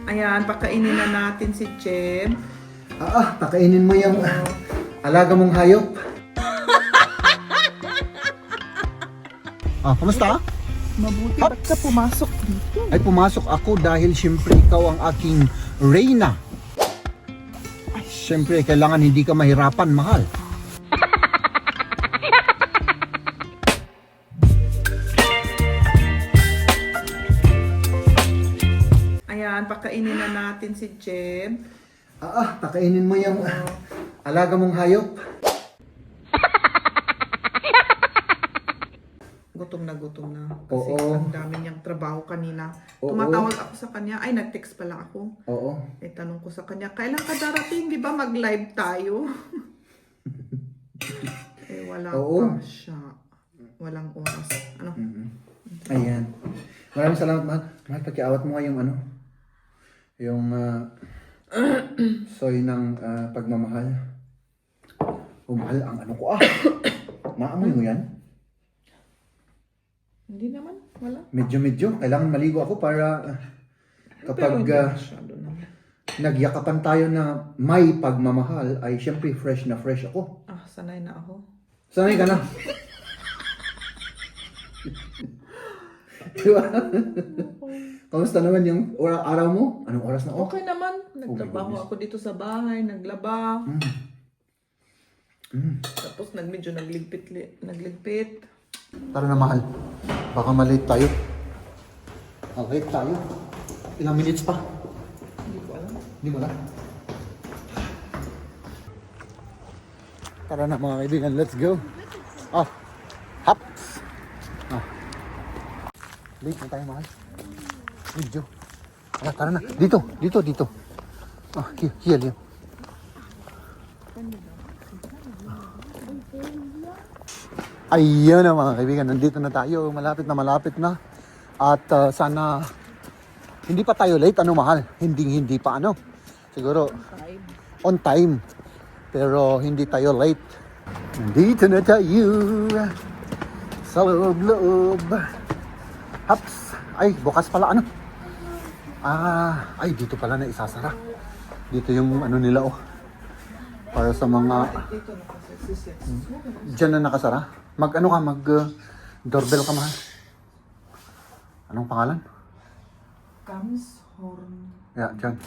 Ayan, pakainin na natin si Jem. Pakainin mo yung alaga mong hayop. Kamusta? Mabuti, ba't ka pumasok dito? Ay, pumasok ako dahil siyempre ikaw ang aking reyna. Siyempre, kailangan hindi ka mahirapan, mahal. Ayan, pakainin na natin si Jem. Pakainin mo yung alaga mong hayop. Gutom na. Kasi Oo. ang dami niyang trabaho kanina. Oo. Tumatawag ako sa kanya. Ay, nag-text pala ako. Oo. Eh, tanong ko sa kanya, kailan ka darating? Di ba mag-live tayo? Wala Oo. pa siya. Walang oras. Ano? Ayan. Maraming salamat, mahal. Mahal, pakiawat mo nga yung yung soy ng pagmamahal. Mahal, ang ano ko Naamoy mo yan? Hindi naman. Wala. Medyo. Kailangan maligo ako para kapag Pero hindi masyado naman. nagyakapan tayo na may pagmamahal, ay syempre fresh na fresh ako. Sanay na ako. Sanay ka na. Diba? Kamusta naman yung araw mo? Anong oras na? Okay naman. Nagtrabaho ako dito sa bahay. Naglaba. Tapos medyo nagligpit. Tara na, mahal. Baka malate tayo. Late tayo. Ilang minutes pa? Hindi ko alam. Hindi mo na. Tara na, mga kaibigan. Let's go. Hops. Late na tayo, mahal. Medyo. Tara na. Dito. Here. Ayun na, mga kaibigan. Nandito na tayo. Malapit na. At sana hindi pa tayo late. Mahal? Hindi pa Siguro on time. Pero hindi tayo late. Nandito na tayo sa loob. Hops. Ay, bukas pala ay, dito pala na isasara. Dito yung nila para sa mga dyan na nakasara. Mag doorbell ka, mahal. Anong pangalan? Gamshorn. Yeah, dyan.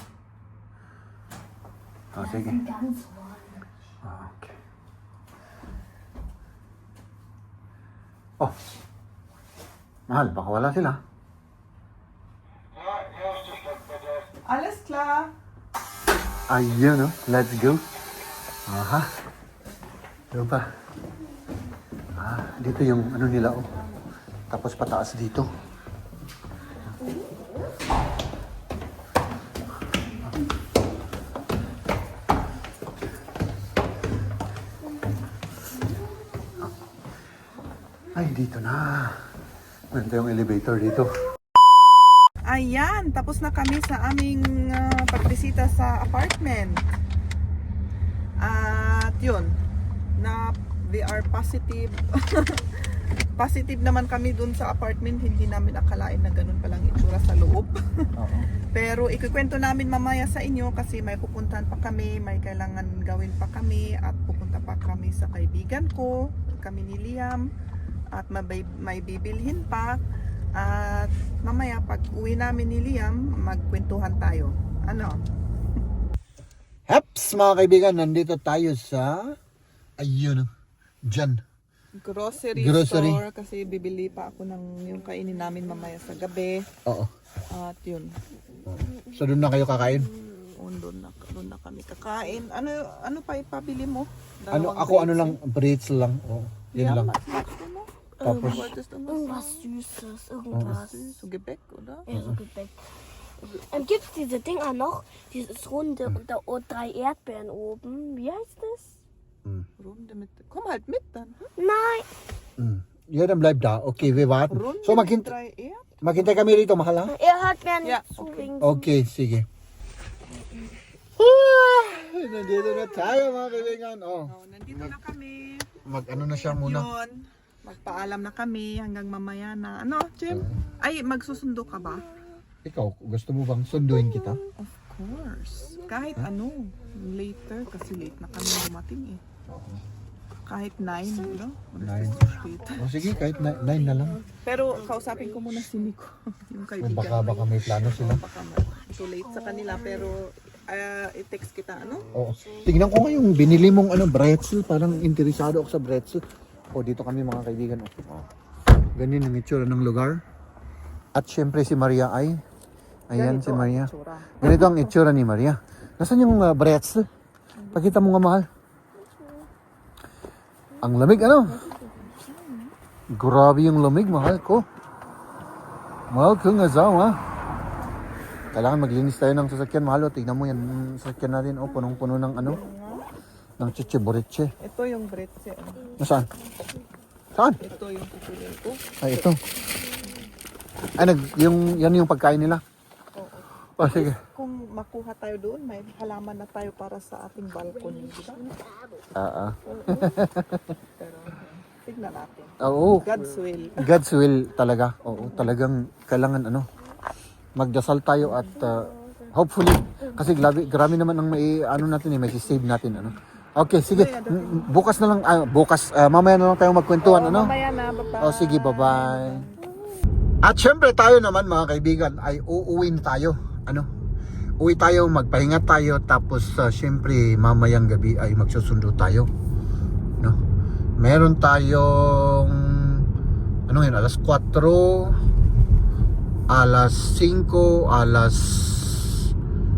Sige. Okay. Mahal, baka wala sila. Alles klar. Ayun, let's go. Ano pa? Dito yung nila, Tapos pataas dito. Ay, dito na. Ganda yung elevator dito. Ayan, tapos na kami sa aming pagbisita sa apartment. At yun, we are positive. Positive naman kami dun sa apartment. Hindi namin akalain na ganun palang itsura sa loob. Pero ikukwento namin mamaya sa inyo kasi may pupuntahan pa kami, may kailangan gawin pa kami at pupunta pa kami sa kaibigan ko, kami ni Liam, at may bibilhin pa. At mamaya pag uwi namin ni Liam, magkwentuhan tayo. Haps, mga kaibigan, nandito tayo sa dyan. Grocery store kasi bibili pa ako ng yung kainin namin mamaya sa gabi. Oo. At yun. So doon na kayo kakain? Doon na kami kakain. Ano pa ipabili mo? Ako lang, Brits lang. Yun lang. Tapos, Irgendwas Süßes, irgendwas. So Gebäck, oder? Ja, so Gebäck. Gibt es diese Dinger noch? Dieses runde und da drei Erdbeeren oben. Wie heißt das? Runde mit. Komm halt mit dann. Nein. ja, dann bleib da. Okay, wir warten. Runde So, mit 3 Erd. maghintay kami rito, mahal, ha? Er hört mir Ja, nicht zu wegen. Okay, sige. Nandito na tayo, mga kaibigan. Nandito na kami. Mag-ano na siya muna. Yun. Magpaalam na kami hanggang mamaya na. Jem? Ay, magsusundo ka ba? Ikaw, gusto mo bang sunduin kita? Of course. Kahit ano, later kasi late na kami dumating eh. Kahit 9, no? 9. O sige, kahit 9 na lang. Pero kausapin ko muna si Nico, yung O kaibigan. baka may plano sila. Baka too late sa kanila pero i-text kita ano? Oo. Tingnan ko nga yung binili mong bretzel. Parang interesado ako sa bretzel. O dito kami mga kaibigan. Oh. Ganyan ang itsura ng lugar. At syempre si Maria ay. Ayan si Ganito ang Maria. itsura. Ganito ang itsura ni Maria. Nasaan yung bretzel? Pakita mo nga mahal. Ang lamig Grabe yung lamig mahal ko. Mahal ko nga ha. Kailangan maglinis tayo ng sasakyan mahal. Tignan mo yan yung sasakyan natin. Punong-puno ng ng chiche-boriche. Ito yung bretzel. Nasaan? Saan? Ito yung pupulin ko. Ay, ito. Ay, yan yung pagkain nila. Oo. Sige. Kung makuha tayo doon, may halaman na tayo para sa ating balcony, di ba? Pero tignan natin. Oo. God's will. God's will talaga. Oo, talagang kailangan magdasal tayo at hopefully kasi grabe naman ang may natin may save natin Okay, sige. Bukas na lang mamaya na lang tayo magkwentuhan Mamaya na, bye-bye. O sige, bye-bye. At syempre tayo naman mga kaibigan ay uuwi na tayo. Uwi tayo, magpahinga tayo tapos syempre mamayang gabi ay magsusundo tayo. No? Meron tayong alas 4, alas 5, alas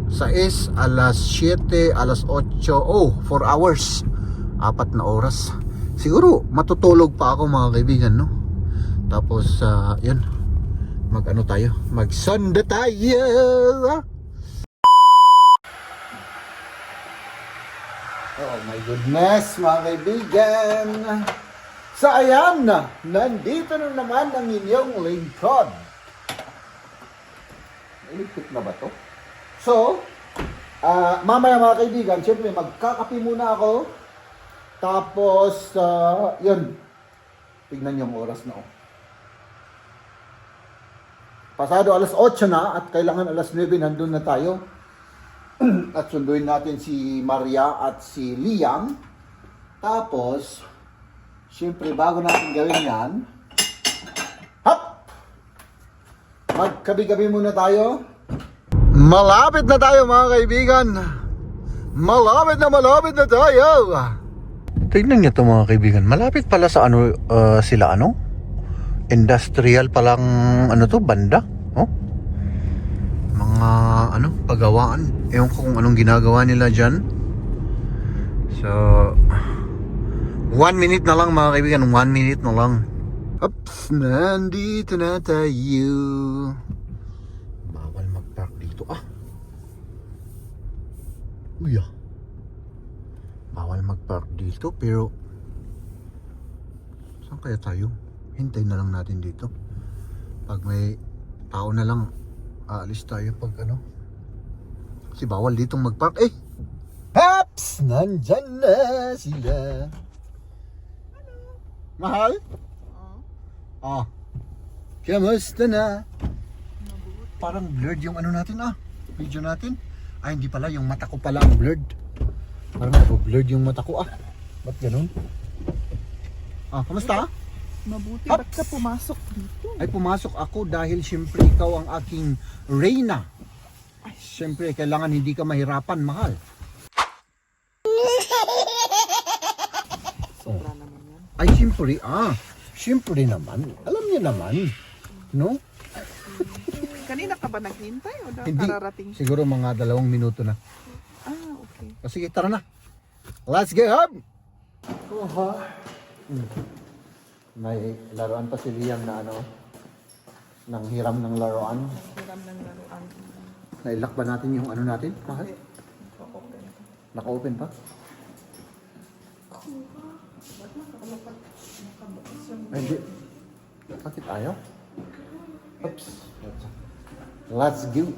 6, alas 7, alas 8, 4 hours. 4 na oras. Siguro matutulog pa ako mga kaibigan, no? Tapos yun. Tayo? Mag-sonda tayo. Oh my goodness, mga kaibigan. So ayan na, nandito na naman ang inyong lingkod. Electric na ba to? So, mamaya mga kaibigan, syempre magkakape muna ako. Tapos, yun. Tignan yung oras na. Pasado alas 8 na at kailangan alas 9 nandun na tayo. At sunduin natin si Maria at si Liam. Tapos, syempre bago natin gawin yan, magkabi-gabi muna tayo. Malapit na tayo mga kaibigan. Malapit na tayo. Tignan niyo to mga kaibigan. Malapit pala sa sila industrial palang banda. Oh? Mga pagawaan. Ewan ko kung anong ginagawa nila dyan. So 1 minute na lang mga kaibigan. 1 minute na lang. Oops, nandito na tayo. Bawal mag-park dito Uy bawal mag-park dito pero saan kaya tayo? Hintay na lang natin dito. Pag may tao na lang aalis tayo pag kasi bawal ditong mag-park Haps! Nandyan na sila. Mahal? Kamusta na? Parang blurred yung natin video natin. Hindi pala, yung mata ko pala ang blurred. Parang blurred yung mata ko ba't ganun? Kamusta? Mabuti, ba't ka pumasok dito? Ay pumasok ako dahil syempre ikaw ang aking reyna. Syempre kailangan hindi ka mahirapan, mahal. Sobra naman yan. Ay syempre naman. Alam niyo naman, no? Kanina ka ba naghintay o Hindi. kararating? Siguro mga 2 minuto na. Okay. O sige, tara na. Let's get home! May laruan pa si Liam na nang hiram ng laruan. Hiram ng laruan. Nailak ba natin yung natin? Bakit? Naka-open pa? Ay, hindi. Bakit ayaw? Oops. Let's go.